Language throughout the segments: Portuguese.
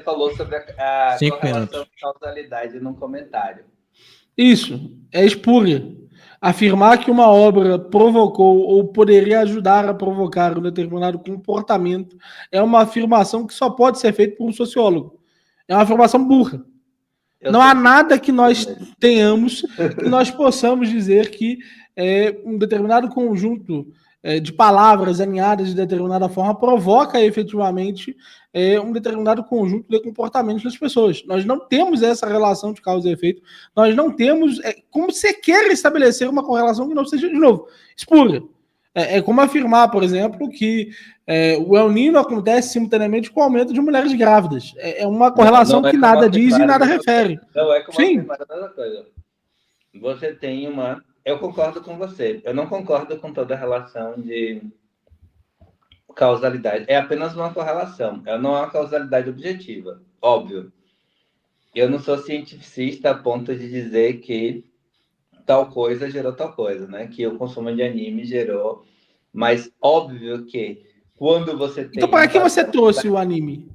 falou sobre a 5 correlação minutos. de causalidade num comentário. Isso, é espúria. Afirmar que uma obra provocou ou poderia ajudar a provocar um determinado comportamento é uma afirmação que só pode ser feita por um sociólogo. É uma afirmação burra. Não há nada que nós tenhamos que nós possamos dizer que um determinado conjunto de palavras alinhadas de determinada forma provoca efetivamente um determinado conjunto de comportamentos das pessoas. Nós não temos essa relação de causa e efeito. Nós não temos como sequer estabelecer uma correlação que não seja, de novo, espúria. É como afirmar, por exemplo, que o El Niño acontece simultaneamente com o aumento de mulheres grávidas. É uma correlação que nada diz e nada refere. Não é como Sim. afirmar a mesma coisa. Você tem uma... Eu concordo com você. Eu não concordo com toda a relação de causalidade. É apenas uma correlação. Ela não é uma causalidade objetiva. Óbvio. Eu não sou cientificista a ponto de dizer que tal coisa gerou tal coisa, né? Que o consumo de anime gerou. Mas óbvio que quando você tem... Então, para que você trouxe o anime?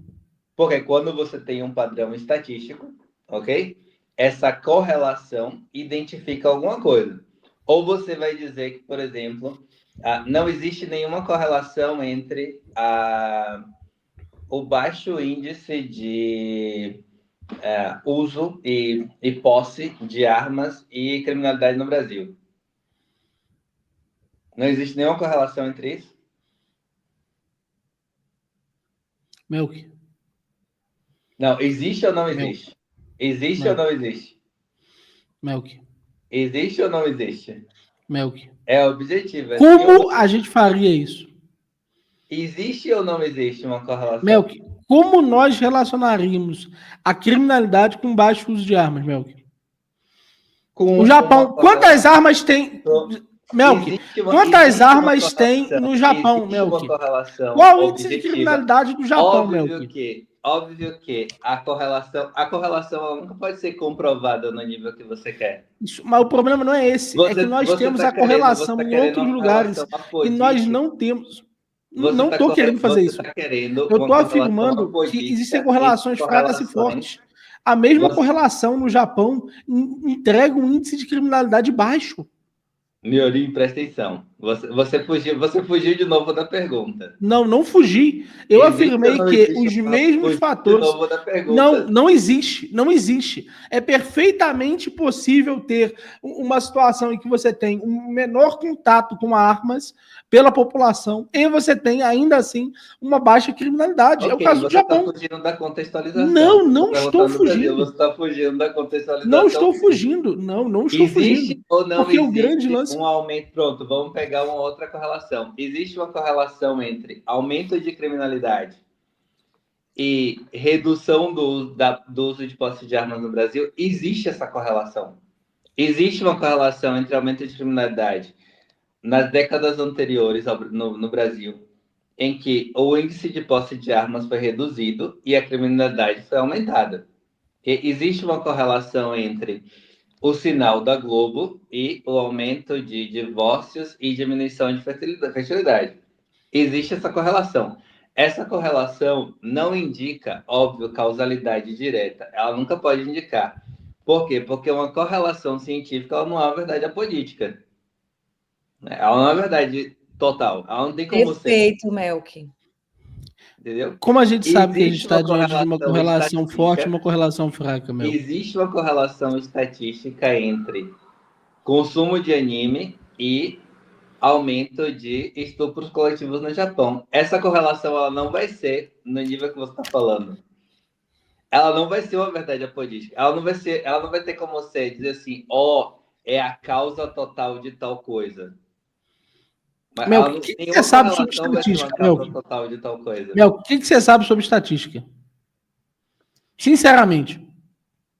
Porque quando você tem um padrão estatístico, ok? Essa correlação identifica alguma coisa. Ou você vai dizer que, por exemplo, não existe nenhuma correlação entre o baixo índice de uso e posse de armas e criminalidade no Brasil. Não existe nenhuma correlação entre isso? Melk. Não, existe ou não existe? Existe ou não existe? Melk. Existe ou não existe? Melk. É objetivo. Como a gente faria isso? Existe ou não existe uma correlação? Melk, como nós relacionaríamos a criminalidade com baixo uso de armas, Melk? O Japão, quantas armas tem... Melk, quantas armas tem no Japão, Melk? Qual o índice de criminalidade do Japão, Melk? Óbvio que a correlação ela nunca pode ser comprovada no nível que você quer. Isso, mas o problema não é esse, é que nós temos a correlação em outros lugares e nós não temos. Não estou querendo fazer isso. Eu estou afirmando que existem correlações fracas e fortes. A mesma correlação no Japão entrega um índice de criminalidade baixo. Miorim, presta atenção. Você fugiu de novo da pergunta. Não fugi. Eu afirmei que os mesmos fatores... Não existe. Não existe. É perfeitamente possível ter uma situação em que você tem um menor contato com armas pela população e você tem, ainda assim, uma baixa criminalidade. É o caso do Japão. Você está fugindo da contextualização. Não estou fugindo. Você está fugindo da contextualização. Não estou fugindo. Não estou fugindo. Existe ou não porque existe o grande lance... um aumento? Pronto, vamos pegar uma outra correlação. Existe uma correlação entre aumento de criminalidade e redução do uso de posse de armas no Brasil? Existe essa correlação. Existe uma correlação entre aumento de criminalidade nas décadas anteriores no Brasil, em que o índice de posse de armas foi reduzido e a criminalidade foi aumentada. E existe uma correlação entre o sinal da Globo e o aumento de divórcios e diminuição de fertilidade. Existe essa correlação. Essa correlação não indica, óbvio, causalidade direta. Ela nunca pode indicar. Por quê? Porque uma correlação científica ela não é uma verdade apolítica. Ela não é uma verdade total. Ela não tem como ser. Perfeito, Melk. Entendeu? Como a gente sabe que a gente está diante de uma correlação forte e uma correlação fraca, Melk? Existe uma correlação estatística entre consumo de anime e aumento de estupros coletivos no Japão. Essa correlação ela não vai ser no nível que você está falando. Ela não vai ser uma verdade apolítica. Ela não vai ter como você dizer assim, é a causa total de tal coisa. Melk, o que você sabe sobre estatística, Melk? Melk, o que você sabe sobre estatística? Sinceramente.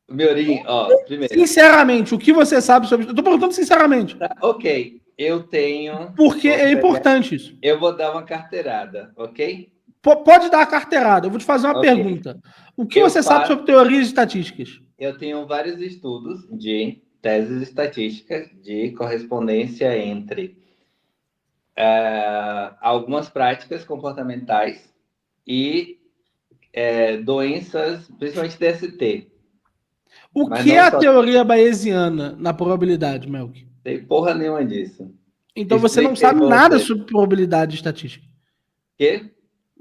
Miorim, primeiro. Sinceramente, o que você sabe sobre... Eu tô perguntando sinceramente. Tá, ok, eu tenho... Porque é importante isso. Eu vou dar uma carteirada, ok? Pode dar a carteirada. Eu vou te fazer uma pergunta. O que você sabe sobre teorias estatísticas? Eu tenho vários estudos de teses estatísticas de correspondência entre algumas práticas comportamentais e doenças, principalmente DST. O Mas que não é a só- teoria bayesiana na probabilidade, Melk? Tem porra nenhuma disso. Então você não Expliquei sabe pra nada você. sobre probabilidade estatística. Quê?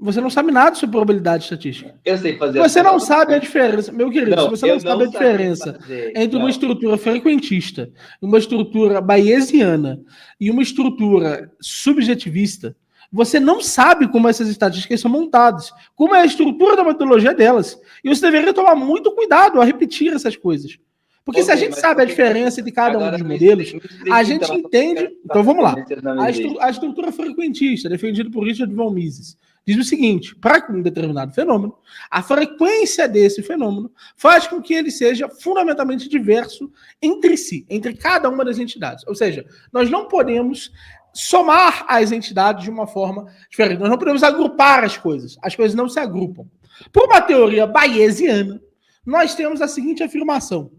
Você não sabe nada sobre probabilidade estatística. Eu sei Se fazer as você não sabe a correlações. diferença, meu querido, se Não, você não eu sabe não a sabia diferença fazer. entre uma Não, estrutura frequentista, uma estrutura bayesiana e uma estrutura subjetivista, você não sabe como essas estatísticas são montadas, como é a estrutura da metodologia delas. E você deveria tomar muito cuidado ao repetir essas coisas. Porque se a ok, gente mas sabe por a que que você... diferença de cada um Agora dos modelos, me a explica gente então por que entende. que Então essa vamos lá. tendência não A existe. estrutura frequentista, defendida por Richard von Mises, diz o seguinte: para um determinado fenômeno, a frequência desse fenômeno faz com que ele seja fundamentalmente diverso entre si, entre cada uma das entidades. Ou seja, nós não podemos somar as entidades de uma forma diferente. Nós não podemos agrupar as coisas não se agrupam. Por uma teoria bayesiana, nós temos a seguinte afirmação: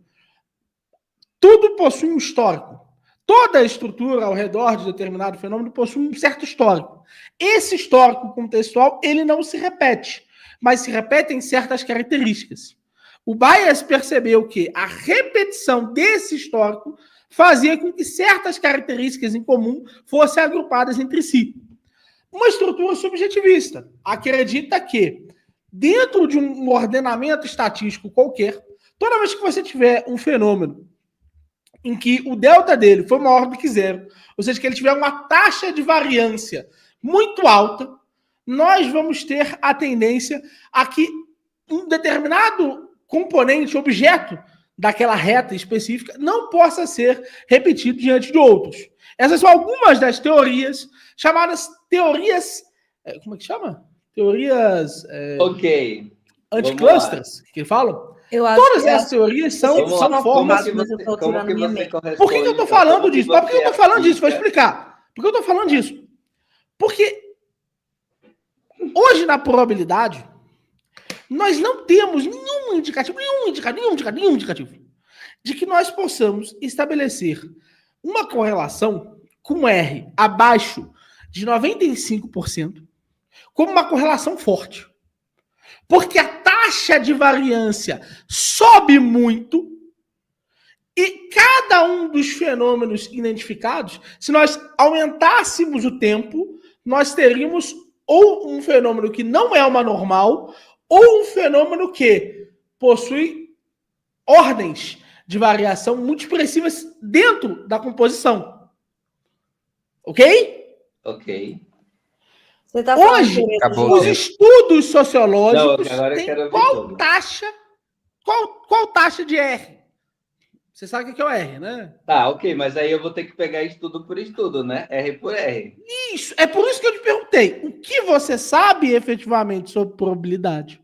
tudo possui um histórico. Toda a estrutura ao redor de determinado fenômeno possui um certo histórico. Esse histórico contextual, ele não se repete, mas se repete em certas características. O Bayes percebeu que a repetição desse histórico fazia com que certas características em comum fossem agrupadas entre si. Uma estrutura subjetivista acredita que, dentro de um ordenamento estatístico qualquer, toda vez que você tiver um fenômeno em que o delta dele foi maior do que zero, ou seja, que ele tiver uma taxa de variância muito alta, nós vamos ter a tendência a que um determinado componente, objeto daquela reta específica, não possa ser repetido diante de outros. Essas são algumas das teorias chamadas teorias... Como é que chama? Teorias... Ok, anticlusters, que falam. Eu acho Todas que essas teorias são como formas... que mas eu tô você, como tirando que minha você mente. corresponde? Por que eu tô Então? falando Como que disso? Mas por que eu tô falando disso? Vou aplica? explicar. Por que eu tô falando disso? Porque hoje na probabilidade, nós não temos nenhum indicativo de que nós possamos estabelecer uma correlação com R abaixo de 95% como uma correlação forte. Porque a taxa de variância sobe muito e cada um dos fenômenos identificados, se nós aumentássemos o tempo, nós teríamos ou um fenômeno que não é uma normal, ou um fenômeno que possui ordens de variação muito expressivas dentro da composição. Ok? Ok. Você tá Hoje, falando os estudos sociológicos Não, agora eu têm quero ouvir qual tudo. taxa? Qual taxa de R? Você sabe o que é o R, né? Tá, ok, mas aí eu vou ter que pegar estudo por estudo, né? R por R. Isso, é por isso que eu te perguntei. O que você sabe efetivamente sobre probabilidade?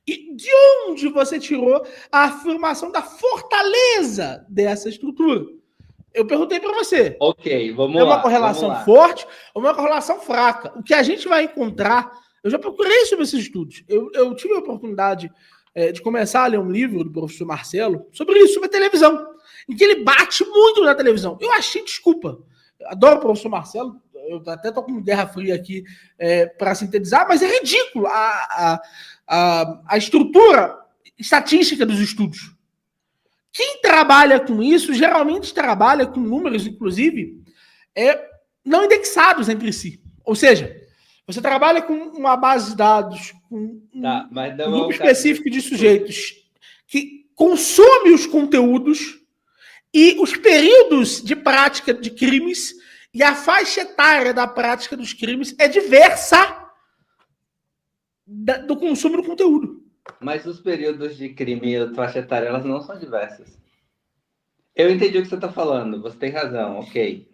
E de onde você tirou a afirmação da fortaleza dessa estrutura? Eu perguntei para você. Ok, vamos É uma lá. correlação vamos lá. forte ou uma correlação fraca? O que a gente vai encontrar... Eu já procurei sobre esses estudos. Eu tive a oportunidade de começar a ler um livro do professor Marcelo sobre isso, sobre a televisão, em que ele bate muito na televisão. Eu achei, desculpa, eu adoro o professor Marcelo, eu até estou com Guerra Fria aqui para sintetizar, mas é ridículo a estrutura estatística dos estudos. Quem trabalha com isso, geralmente trabalha com números, inclusive, não indexados entre si. Ou seja, você trabalha com uma base de dados, com um grupo específico de sujeitos que consome os conteúdos e os períodos de prática de crimes e a faixa etária da prática dos crimes é diversa do consumo do conteúdo. Mas os períodos de crime e a faixa etária, elas não são diversas. Eu entendi o que você está falando, você tem razão, ok.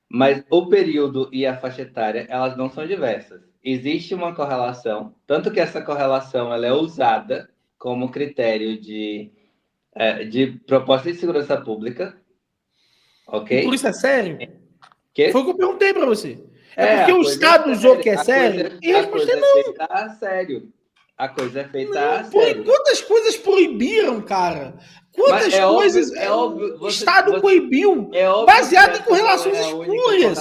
Mas o período e a faixa etária, elas não são diversas. Existe uma correlação, tanto que essa correlação ela é usada como critério de proposta de segurança pública, ok? E por isso é sério? Que? Foi o que eu perguntei para você. Porque o Estado usou que é sério? E a resposta é não. Feita a sério. A coisa é feita a sério. Quantas coisas proibiram, cara? Quantas coisas o Estado coibiu baseado em correlações espúrias?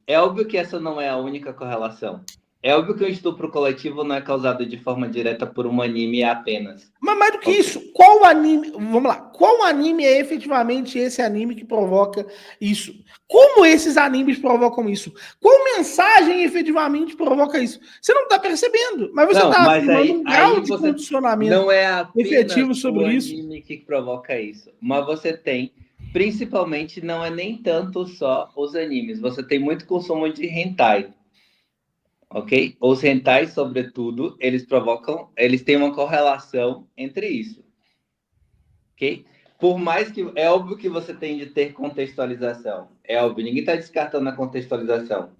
É óbvio que essa não é a única correlação. É óbvio que o estupro coletivo não é causado de forma direta por um anime apenas. Mas mais do que isso, qual anime... Vamos lá. Qual anime é efetivamente esse anime que provoca isso? Como esses animes provocam isso? Qual mensagem efetivamente provoca isso? Você não está percebendo, mas você está afirmando um grau de condicionamento não é apenas efetivo sobre o isso. anime que provoca isso, mas você tem, principalmente, não é nem tanto só os animes, você tem muito consumo de hentai. Ok? Os hentais, sobretudo, eles têm uma correlação entre isso. Ok? Por mais que, é óbvio que você tem de ter contextualização. É óbvio, ninguém está descartando a contextualização.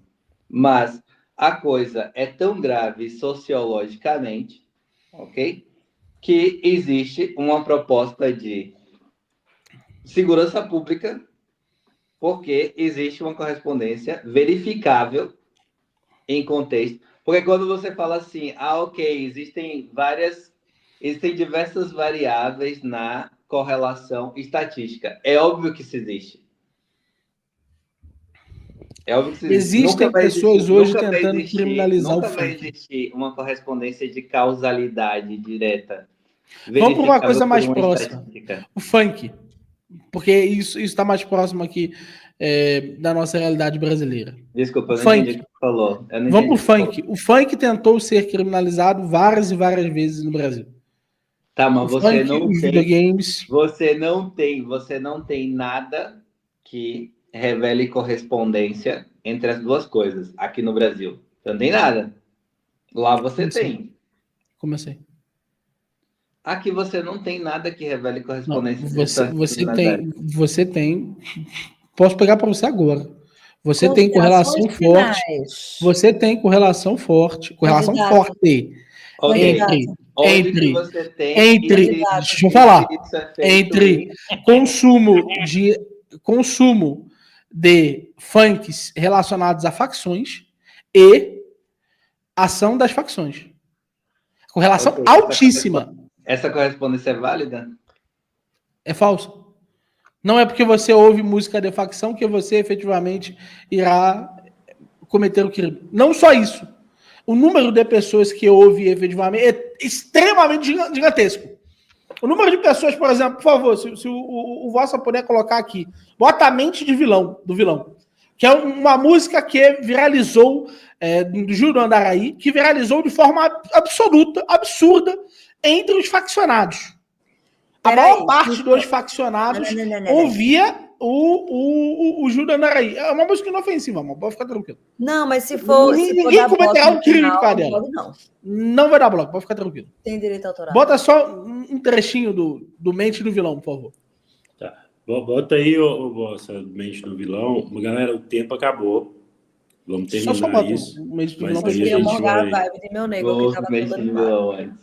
Mas a coisa é tão grave sociologicamente, ok? Que existe uma proposta de segurança pública, porque existe uma correspondência verificável em contexto. Porque quando você fala assim, ok, existem diversas variáveis na correlação estatística. É óbvio que isso existe. É óbvio que isso existe. Existem pessoas hoje tentando criminalizar o funk. Nunca vai existir uma correspondência de causalidade direta. Vamos para uma coisa mais próxima. O funk. Porque isso está mais próximo aqui da nossa realidade brasileira. Desculpa, eu não entendi o que você falou. Vamos pro funk. O funk tentou ser criminalizado várias e várias vezes no Brasil. Tá, mas você não tem... videogames. Você não tem nada que revele correspondência entre as duas coisas aqui no Brasil. Você não tem nada. Lá você tem. Como assim? Aqui você não tem nada que revele correspondência. Não, você tem. Posso pegar para você agora. Você tem correlação forte. Você tem correlação forte. Correlação forte. Okay. Entre deixa eu falar. Entre consumo de funks relacionados a facções e ação das facções. Correlação altíssima. Essa correspondência é válida? É falso. Não é porque você ouve música de facção que você efetivamente irá cometer o crime. Não só isso. O número de pessoas que ouve efetivamente é extremamente gigantesco. O número de pessoas, por exemplo, por favor, se o Vossa puder colocar aqui, bota a mente de vilão, do vilão. Que é uma música que viralizou, do Gil do Andaraí, que viralizou de forma absoluta, absurda, entre os faccionados. A maior parte dos faccionados ouvia o Gil do Andaraí. É uma música inofensiva, amor. Pode ficar tranquilo. Não, mas se for. Ninguém cometerá um crime com a dela. Não vai dar bloco, pode ficar tranquilo. Tem direito autoral. Bota só um trechinho do Mente do Vilão, por favor. Tá. Bota aí essa Mente do Vilão. Galera, o tempo acabou. Vamos terminar só isso. O Mente do Vilão. Mas eu ia morgar a vibe de meu nego que tava todo animado.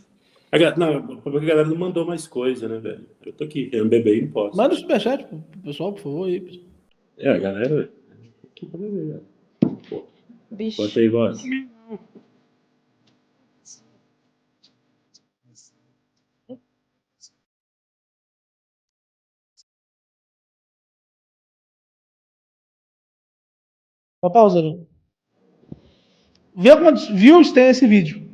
Não, porque a galera não mandou mais coisa, né, velho? Eu tô aqui, querendo beber e não posso. Manda o superchat pro pessoal, por favor. Aí. A galera... Aqui pra beber, velho. Bicho. Bota aí, voz. Uma pausa, viu? Vê quantos views tem esse vídeo.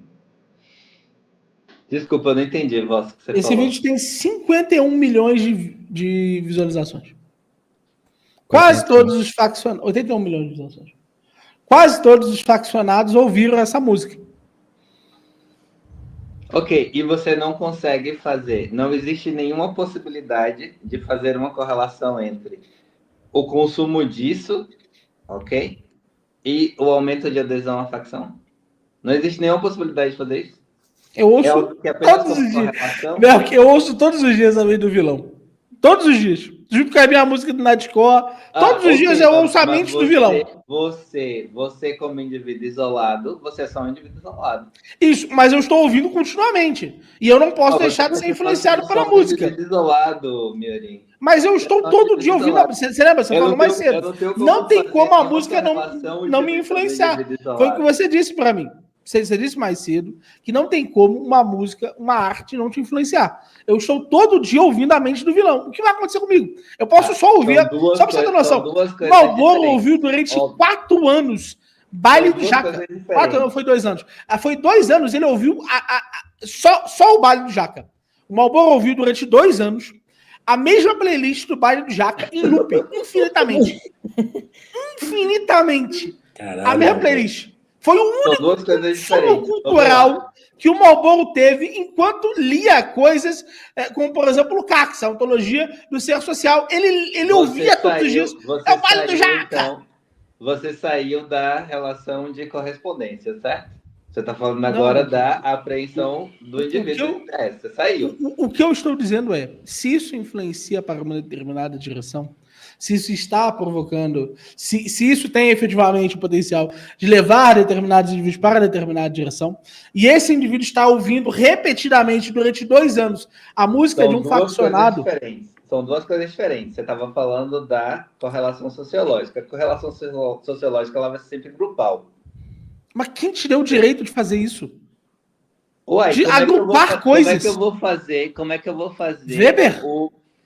Desculpa, eu não entendi, Vossa, que você Esse falou. vídeo tem 51 milhões de visualizações. Quase todos os faccionados... 81 milhões de visualizações. Quase todos os faccionados ouviram essa música. Ok, e você não consegue fazer... Não existe nenhuma possibilidade de fazer uma correlação entre o consumo disso, ok? E o aumento de adesão à facção? Não existe nenhuma possibilidade de fazer isso? Eu ouço todos os dias. Eu ouço todos os dias a Mente do Vilão. Todos os dias. Junto com a minha música do Nightcore. Todos os dias eu ouço a Mente do Vilão. Você como indivíduo isolado, você é só um indivíduo isolado. Isso, mas eu estou ouvindo continuamente. E eu não posso deixar de ser influenciado pela música. Isolado, Miorim. Mas eu estou todo dia ouvindo. Você lembra? Você falou mais cedo. Não tem como a música não me influenciar. Foi o que você disse para mim. Você disse mais cedo que não tem como uma música, uma arte não te influenciar. Eu estou todo dia ouvindo a Mente do Vilão. O que vai acontecer comigo? Eu posso só ouvir... Só para você ter noção. Malboro ouviu durante 4 anos Baile do Jaca. 4 anos, foi 2 anos. Foi 2 anos, ele ouviu só o Baile do Jaca. O Malboro ouviu durante 2 anos a mesma playlist do Baile do Jaca em loop, infinitamente. Infinitamente. Caralho, a mesma playlist. Foi o único consumo cultural que o Malboro teve enquanto lia coisas, como, por exemplo, o Lukács, a ontologia do ser social. Ele ouvia todos os dias. É o Baile do Jaca! Então, você saiu da relação de correspondência, certo? Você está falando agora da apreensão do indivíduo. Você saiu. O que eu estou dizendo é, se isso influencia para uma determinada direção, se isso está provocando, se isso tem efetivamente o potencial de levar determinados indivíduos para determinada direção, e esse indivíduo está ouvindo repetidamente durante 2 anos a música de um faccionado... São 2 coisas diferentes. Você estava falando da correlação sociológica. A correlação sociológica ela vai ser sempre grupal. Mas quem te deu o direito de fazer isso? Uai, de agrupar coisas. Como é que eu vou fazer? Weber?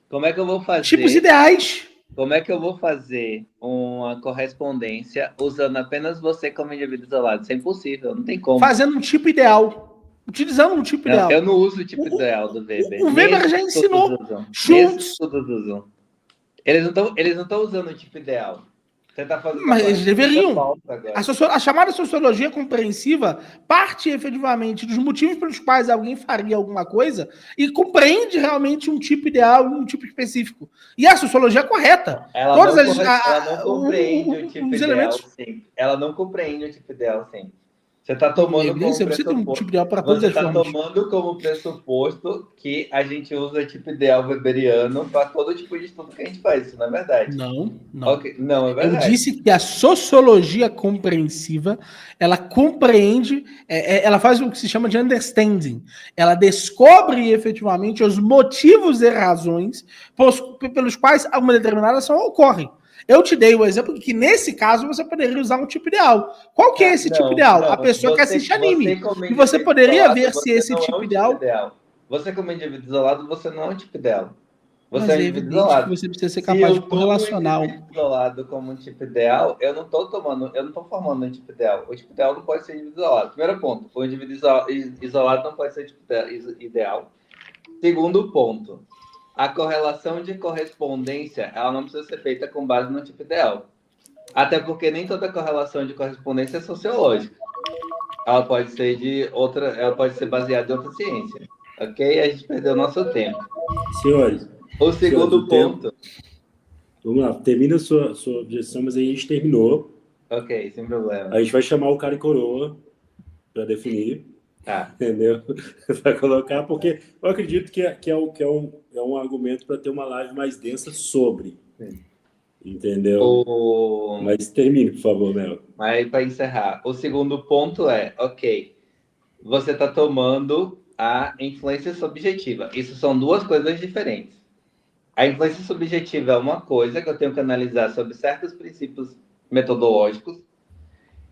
Como é que eu vou fazer? Tipos ideais. Como é que eu vou fazer uma correspondência usando apenas você como indivíduo isolado? Isso é impossível, não tem como. Fazendo um tipo ideal. Utilizando um tipo ideal. Eu não uso o tipo ideal do Weber. O Weber já ensinou. Juntos. Todos usam. Eles não estão usando o tipo ideal. Você tá fazendo. Mas eles deveriam. A chamada sociologia compreensiva parte efetivamente dos motivos pelos quais alguém faria alguma coisa e compreende realmente um tipo ideal e um tipo específico. E a sociologia é correta. Ela não compreende o tipo ideal, sim. Ela não compreende o tipo ideal, sim. Você está tomando como pressuposto que a gente usa tipo ideal weberiano para todo tipo de estudo que a gente faz. Isso não é verdade. Não. Okay. Não, é verdade. Eu disse que a sociologia compreensiva, ela compreende, ela faz o que se chama de understanding. Ela descobre efetivamente os motivos e razões pelos quais uma determinada ação ocorre. Eu te dei o exemplo de que, nesse caso, você poderia usar um tipo ideal. Qual que é esse tipo ideal? A pessoa que assiste anime. E você poderia ver se esse tipo ideal... Você, como indivíduo isolado, você não é um tipo ideal. Você é um indivíduo isolado. Você precisa ser capaz de correlacionar. Se eu estou isolado como um tipo ideal, eu não estou formando um tipo ideal. O tipo ideal não pode ser indivíduo isolado. Primeiro ponto, o indivíduo isolado não pode ser tipo ideal. Segundo ponto, a correlação de correspondência, ela não precisa ser feita com base no tipo ideal. Até porque nem toda correlação de correspondência é sociológica. Ela pode ser baseada em outra ciência. Ok? A gente perdeu nosso tempo. Senhores. O segundo ponto. Vamos lá, termina a sua objeção, mas aí a gente terminou. Ok, sem problema. A gente vai chamar o cara e coroa para definir. Entendeu? Para colocar, porque eu acredito que é um argumento para ter uma live mais densa sobre. Sim. Entendeu? Mas termine, por favor, Mel. Mas para encerrar, o segundo ponto é, ok, você está tomando a influência subjetiva. Isso são 2 coisas diferentes. A influência subjetiva é uma coisa que eu tenho que analisar sobre certos princípios metodológicos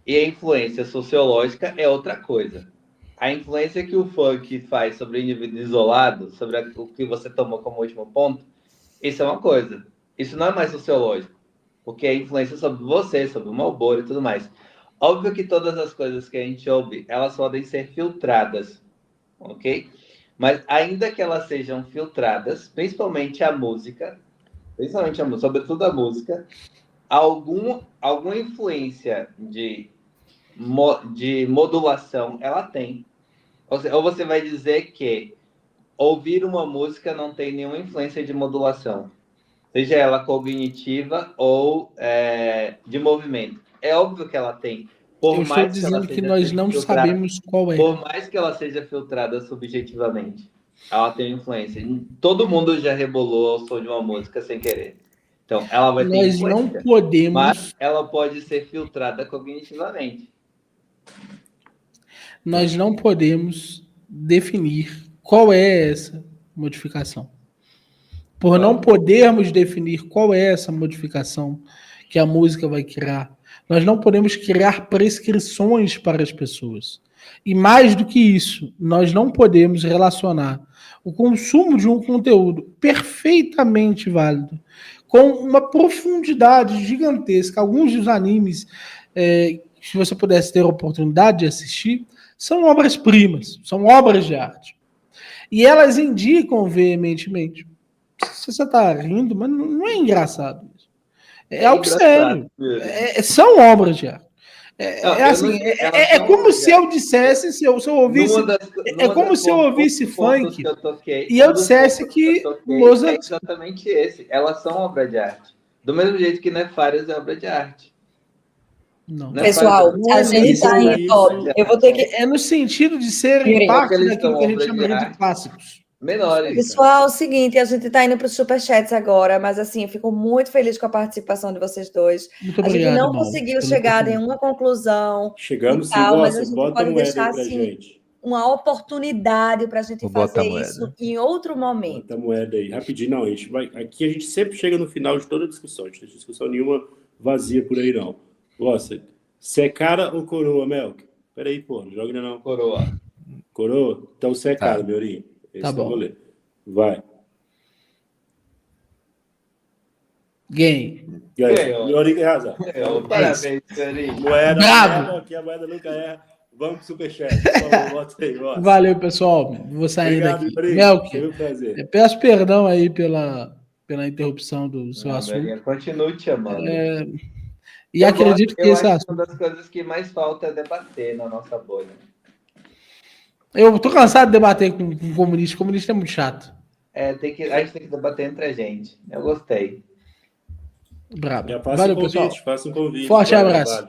e a influência sociológica é outra coisa. A influência que o funk faz sobre o indivíduo isolado, sobre o que você tomou como último ponto, isso é uma coisa. Isso não é mais sociológico, porque é influência sobre você, sobre o Malboro e tudo mais. Óbvio que todas as coisas que a gente ouve, elas podem ser filtradas, ok? Mas ainda que elas sejam filtradas, principalmente a música, sobretudo a música, alguma influência de modulação ela tem. Ou você vai dizer que ouvir uma música não tem nenhuma influência de modulação, seja ela cognitiva ou de movimento. É óbvio que ela tem. Eu estou dizendo que nós não sabemos qual é. Por mais que ela seja filtrada subjetivamente, ela tem influência. Todo mundo já rebolou ao som de uma música sem querer. Então, ela vai ter influência. Nós não podemos... Mas ela pode ser filtrada cognitivamente. Nós não podemos definir qual é essa modificação. Por não podermos definir qual é essa modificação que a música vai criar, nós não podemos criar prescrições para as pessoas. E mais do que isso, nós não podemos relacionar o consumo de um conteúdo perfeitamente válido com uma profundidade gigantesca. Alguns dos animes se você pudesse ter a oportunidade de assistir, são obras-primas, são obras de arte. E elas indicam veementemente. Se você está rindo, mas não é engraçado isso. É algo sério. São obras de arte. É como se eu dissesse, se eu ouvisse. É como se eu ouvisse funk e eu dissesse que Mozart. É exatamente esse. Elas são obra de arte. Do mesmo jeito que Nefárias é obra de arte. Não. Pessoal, a gente está em. Eu vou ter que. É no sentido de serem parte daquilo que a gente chamaria de clássicos. Menores. Pessoal, é o seguinte, a gente está indo para os superchats agora, mas assim, eu fico muito feliz com a participação de vocês dois. Muito obrigado, a gente não conseguiu chegar a nenhuma conclusão. Chegamos, mas a gente pode deixar assim, uma oportunidade para a gente fazer isso em outro momento. Bota a moeda aí, rapidinho. Não, aqui a gente sempre chega no final de toda a discussão. A gente não tem discussão nenhuma vazia por aí, não. Nossa, você é cara ou coroa, Melk? Peraí, pô, não joga não. Coroa. Coroa? Então você é cara, Meurinho. Tá bom. Vai. Game. Meurinho tem razão. Parabéns, Meurinho. Moeda, aqui a moeda nunca erra. Vamos pro superchat. Bota aí, bota. Valeu, pessoal. Vou sair daqui. Melk, peço perdão aí pela interrupção do seu assunto. Continue te amando. E acredito que esse assunto... Uma das coisas que mais falta é debater na nossa bolha. Eu tô cansado de debater com comunista. Comunista é muito chato. A gente tem que debater entre a gente. Eu gostei. Bravo. Valeu, pessoal. Faça um convite. Forte abraço.